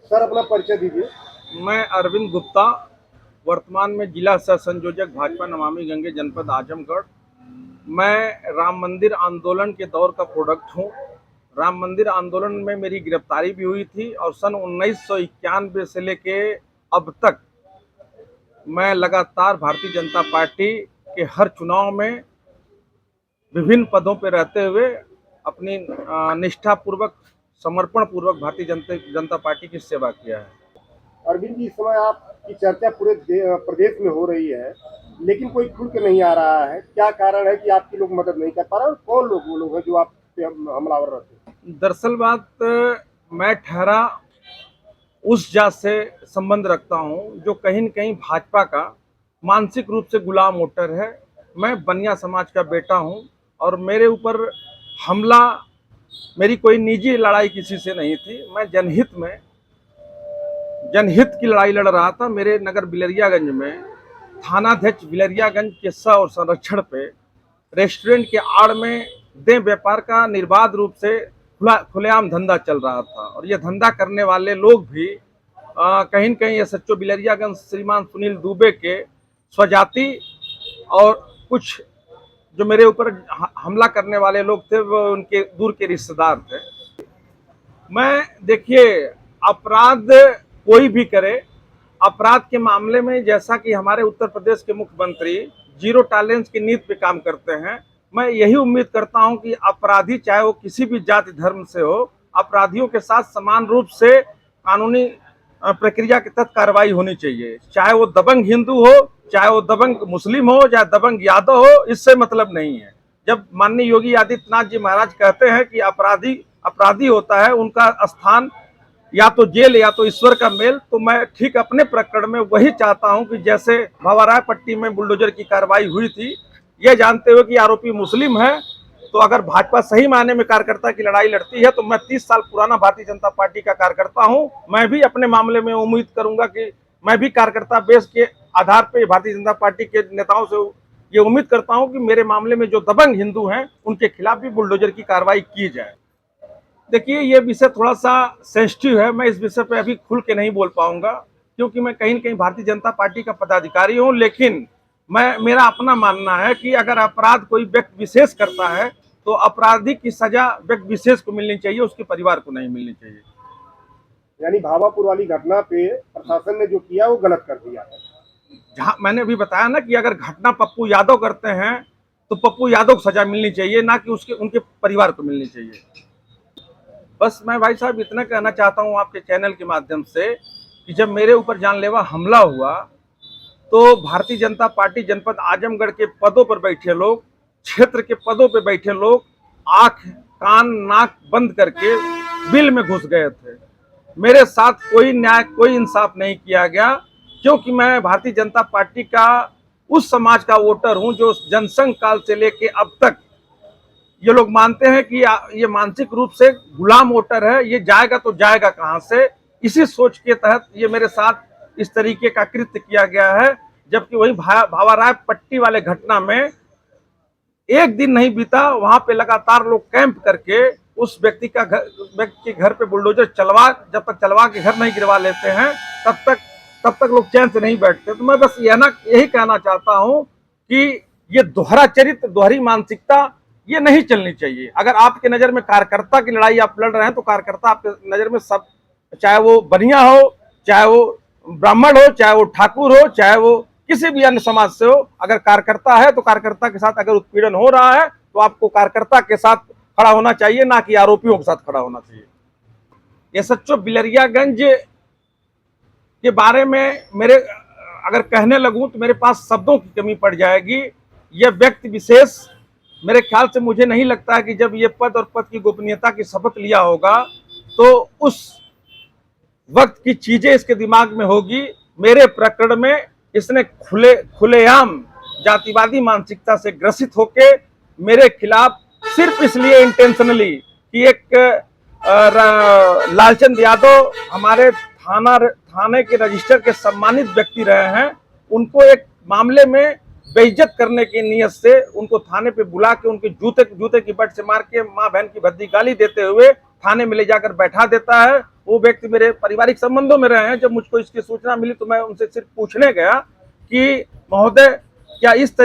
Sir अपना परिचय दीजिए। मैं अरविंद गुप्ता, वर्तमान में जिला सह संयोजक भाजपा नमामि गंगे जनपद आजमगढ़। मैं राम मंदिर आंदोलन के दौर का प्रोडक्ट हूँ। राम मंदिर आंदोलन में मेरी गिरफ्तारी भी हुई थी और सन 1991 से लेके अब तक मैं लगातार भारतीय जनता पार्टी के हर चुनाव में विभिन्न पदों पर रहते हुए अपनी निष्ठापूर्वक, समर्पण पूर्वक भारतीय जनता पार्टी की सेवा किया है। अरविंद जी, इस समय आपकी चर्चा पूरे प्रदेश में हो रही है, लेकिन कोई खुल के नहीं आ रहा है। क्या कारण है कि आपकी लोग मदद नहीं कर पा रहे, और कौन लोग वो लोग हैं जो आप पे हमलावर रहते हैं? दरअसल बात, मैं ठहरा उस जात से संबंध रखता हूं जो कहीं न कहीं भाजपा का मानसिक रूप से गुलाम वोटर है। मैं बनिया समाज का बेटा हूं और मेरे ऊपर हमला, मेरी कोई निजी लड़ाई किसी से नहीं थी। मैं जनहित की लड़ाई लड़ रहा था। मेरे नगर बिलरियागंज में थानाध्यक्ष बिलरियागंज के और संरक्षण पे रेस्टोरेंट के आड़ में देह व्यापार का निर्बाध रूप से खुलेआम धंधा चल रहा था और ये धंधा करने वाले लोग भी कहीं न कहीं एसएचओ बिलरियागंज श्रीमान सुनील दुबे के स्वजाति और कुछ जो मेरे ऊपर हमला करने वाले लोग थे वो उनके दूर के रिश्तेदार थे। मैं, देखिए, अपराध कोई भी करे, अपराध के मामले में जैसा कि हमारे उत्तर प्रदेश के मुख्यमंत्री जीरो टॉलरेंस की नीति पे काम करते हैं, मैं यही उम्मीद करता हूं कि अपराधी चाहे वो किसी भी जाति धर्म से हो, अपराधियों के साथ समान रूप से कानूनी प्रक्रिया के तहत कार्रवाई होनी चाहिए। चाहे वो दबंग हिंदू हो, चाहे वो दबंग मुस्लिम हो, चाहे दबंग यादव हो, इससे मतलब नहीं है। जब माननीय योगी आदित्यनाथ जी महाराज कहते हैं कि अपराधी अपराधी होता है, उनका स्थान या तो जेल या तो ईश्वर का मेल, तो मैं ठीक अपने प्रकरण में वही चाहता हूं कि जैसे भवाराय पट्टी में बुलडोजर की कार्रवाई हुई थी, यह जानते हुए कि आरोपी मुस्लिम है, तो अगर भाजपा सही मायने में कार्यकर्ता की लड़ाई लड़ती है तो मैं 30 साल पुराना भारतीय जनता पार्टी का कार्यकर्ता हूं। मैं भी अपने मामले में उम्मीद करूंगा कि मैं भी कार्यकर्ता बेस के आधार पर भारतीय जनता पार्टी के नेताओं से ये उम्मीद करता हूं कि मेरे मामले में जो दबंग हिंदू हैं उनके खिलाफ भी बुलडोजर की कार्रवाई की जाए। देखिए, ये विषय थोड़ा सा सेंसिटिव है, मैं इस विषय पे अभी खुल के नहीं बोल पाऊंगा क्योंकि मैं कहीं न कहीं भारतीय जनता पार्टी का पदाधिकारी हूं। लेकिन मेरा अपना मानना है कि अगर अपराध कोई व्यक्ति विशेष करता है तो अपराधी की सजा व्यक्ति विशेष को मिलनी चाहिए, उसके परिवार को नहीं मिलनी चाहिए। यानी भावापुर वाली घटना पे प्रशासन ने जो किया वो गलत कर दिया है। जहां मैंने अभी बताया ना कि अगर घटना पप्पू यादव करते हैं तो पप्पू यादव को सजा मिलनी चाहिए, ना कि उसके उनके परिवार को मिलनी चाहिए। बस मैं भाई साहब इतना कहना चाहता हूं आपके चैनल के माध्यम से कि जब मेरे ऊपर जानलेवा हमला हुआ तो भारतीय जनता पार्टी जनपद आजमगढ़ के पदों पर बैठे लोग, क्षेत्र के पदों पर बैठे लोग आंख कान नाक बंद करके बिल में घुस गए थे। मेरे साथ कोई न्याय, कोई इंसाफ नहीं किया गया क्योंकि मैं भारतीय जनता पार्टी का उस समाज का वोटर हूं जो जनसंघ काल से लेके अब तक, ये लोग मानते हैं कि ये मानसिक रूप से गुलाम वोटर है, ये जाएगा तो जाएगा कहां से। इसी सोच के तहत ये मेरे साथ इस तरीके का कृत्य किया गया है। जबकि वही भावाराय पट्टी वाले घटना में एक दिन नहीं बीता, वहां पे लगातार लोग कैंप करके उस व्यक्ति के घर पे बुलडोजर जब तक चलवा के घर नहीं गिरवा लेते हैं तब तक लोग चैन से नहीं बैठते। तो मैं बस यही कहना चाहता हूं कि ये दोहरा चरित्र, दोहरी मानसिकता ये नहीं चलनी चाहिए। अगर आपके नजर में कार्यकर्ता की लड़ाई आप लड़ रहे हैं तो कार्यकर्ता आपके नजर में सब, चाहे वो बनिया हो, चाहे वो ब्राह्मण हो, चाहे वो ठाकुर हो, चाहे वो किसी भी अन्य समाज से हो, अगर कार्यकर्ता है तो कार्यकर्ता के साथ अगर उत्पीड़न हो रहा है तो आपको कार्यकर्ता के साथ खड़ा होना चाहिए, ना कि आरोपियों के साथ खड़ा होना चाहिए। एसएचओ बिलरियागंज के बारे में मेरे अगर कहने लगूं तो मेरे पास शब्दों की कमी पड़ जाएगी। यह व्यक्ति विशेष, मेरे ख्याल से, मुझे नहीं लगता है कि जब ये पद और पद की गोपनीयता की शपथ लिया होगा तो उस वक्त की चीजें इसके दिमाग में होगी। मेरे प्रकरण में इसने खुलेआम जातिवादी मानसिकता से ग्रसित होके मेरे खिलाफ सिर्फ इसलिए इंटेंशनली कि एक लालचंद यादव हमारे थाने के रजिस्टर के सम्मानित व्यक्ति रहे हैं, उनको एक मामले में बेइज्जत करने की नीयत से उनको थाने पे बुला के उनके जूते की बट से मार के माँ बहन की भद्दी गाली देते हुए थाने में ले जाकर बैठा देता है। वो व्यक्ति मेरे पारिवारिक संबंधों में रहे हैं। जब मुझको इसकी सूचना मिली तो मैं उनसे सिर्फ पूछने गया कि महोदय क्या इस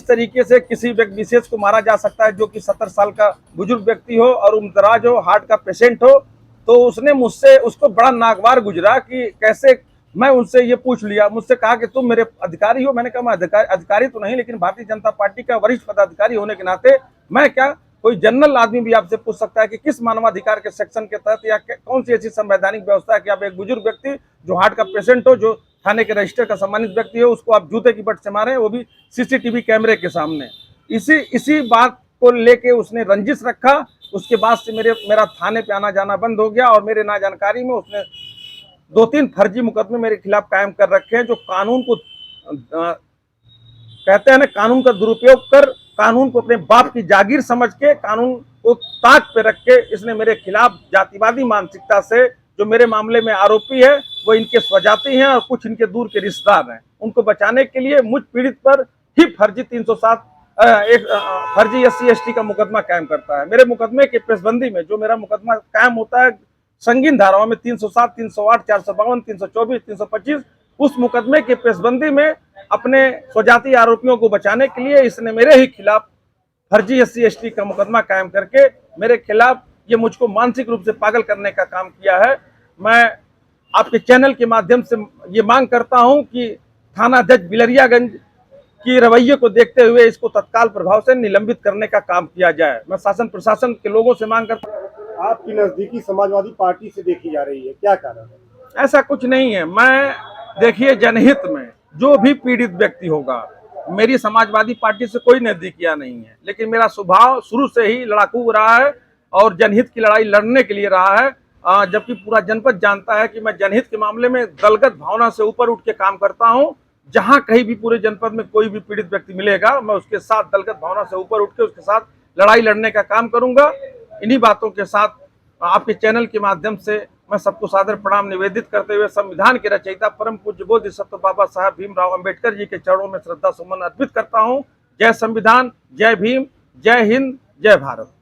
तरीके से किसी व्यक्ति विशेष को मारा जा सकता है जो कि 70 साल का बुजुर्ग व्यक्ति हो और उम्रदराज हो, हार्ट का पेशेंट हो। तो उसने मुझसे, उसको बड़ा नागवार गुजरा कि कैसे। मैं उनसे ये पूछ लिया, मुझसे कहा कि तुम मेरे अधिकारी हो। मैंने कहा मैं अधिकारी तो नहीं, लेकिन भारतीय जनता पार्टी का वरिष्ठ पदाधिकारी होने के नाते मैं क्या, कोई जनरल आदमी भी आपसे पूछ सकता है कि किस मानवाधिकार के सेक्शन के तहत या कौन सी ऐसी संवैधानिक व्यवस्था है कि आप एक बुजुर्ग व्यक्ति जो हार्ट का पेशेंट हो, जो थाने के रजिस्टर का सम्मानित व्यक्ति हो, उसको आप जूते की बट से मारे, वो भी सीसीटीवी कैमरे के सामने। इसी बात को लेके उसने रंजिश रखा। उसके बाद से मेरा थाने पे आना जाना बंद हो गया और मेरे ना जानकारी में उसने 2-3 फर्जी मुकदमे मेरे खिलाफ कायम कर रखे हैं, जो कानून को कहते हैं ना, कानून का दुरुपयोग कर, कानून को अपने बाप की जागीर समझ के, कानून को ताक पे रख के इसने मेरे खिलाफ जातिवादी मानसिकता से जो मेरे मामले में आरोपी है वो इनके स्वजाति हैं और कुछ इनके दूर के रिश्तेदार हैं। उनको बचाने के लिए मुझ पीड़ित पर ही फर्जी 307 फर्जी SC/ST का मुकदमा कायम करता है। मेरे मुकदमे के पेशबंदी में जो मेरा मुकदमा कायम होता है संगीन धाराओं में 307, 308, 452, 324, 325, उस मुकदमे के पेशबंदी में अपने स्वजाति आरोपियों को बचाने के लिए इसने मेरे ही खिलाफ फर्जी SC/ST का मुकदमा कायम करके मेरे खिलाफ ये मुझको मानसिक रूप से पागल करने का काम किया है। मैं आपके चैनल के माध्यम से ये मांग करता हूं कि थानाध्यक्ष बिलरियागंज की रवैये को देखते हुए इसको तत्काल प्रभाव से निलंबित करने का काम किया जाए। मैं शासन प्रशासन के लोगों से मांग करता हूं। आपकी नजदीकी समाजवादी पार्टी से देखी जा रही है, क्या कारण है? ऐसा कुछ नहीं है। मैं देखिए, जनहित में जो भी पीड़ित व्यक्ति होगा, मेरी समाजवादी पार्टी से कोई नजदीकियां नहीं है, लेकिन मेरा स्वभाव शुरू से ही लड़ाकू रहा है और जनहित की लड़ाई लड़ने के लिए रहा है। जबकि पूरा जनपद जानता है कि मैं जनहित के मामले में दलगत भावना से ऊपर उठ के काम करता हूं। जहां कहीं भी पूरे जनपद में कोई भी पीड़ित व्यक्ति मिलेगा, मैं उसके साथ दलगत भावना से ऊपर उठ के उसके साथ लड़ाई लड़ने का काम करूंगा। इन्हीं बातों के साथ आपके चैनल के माध्यम से मैं सबको सादर प्रणाम निवेदित करते हुए संविधान के रचयिता परम पूज्य बोधिसत्व बाबा साहब भीमराव अंबेडकर जी के चरणों में श्रद्धा सुमन अर्पित करता हूं। जय संविधान, जय भीम, जय हिंद, जय भारत।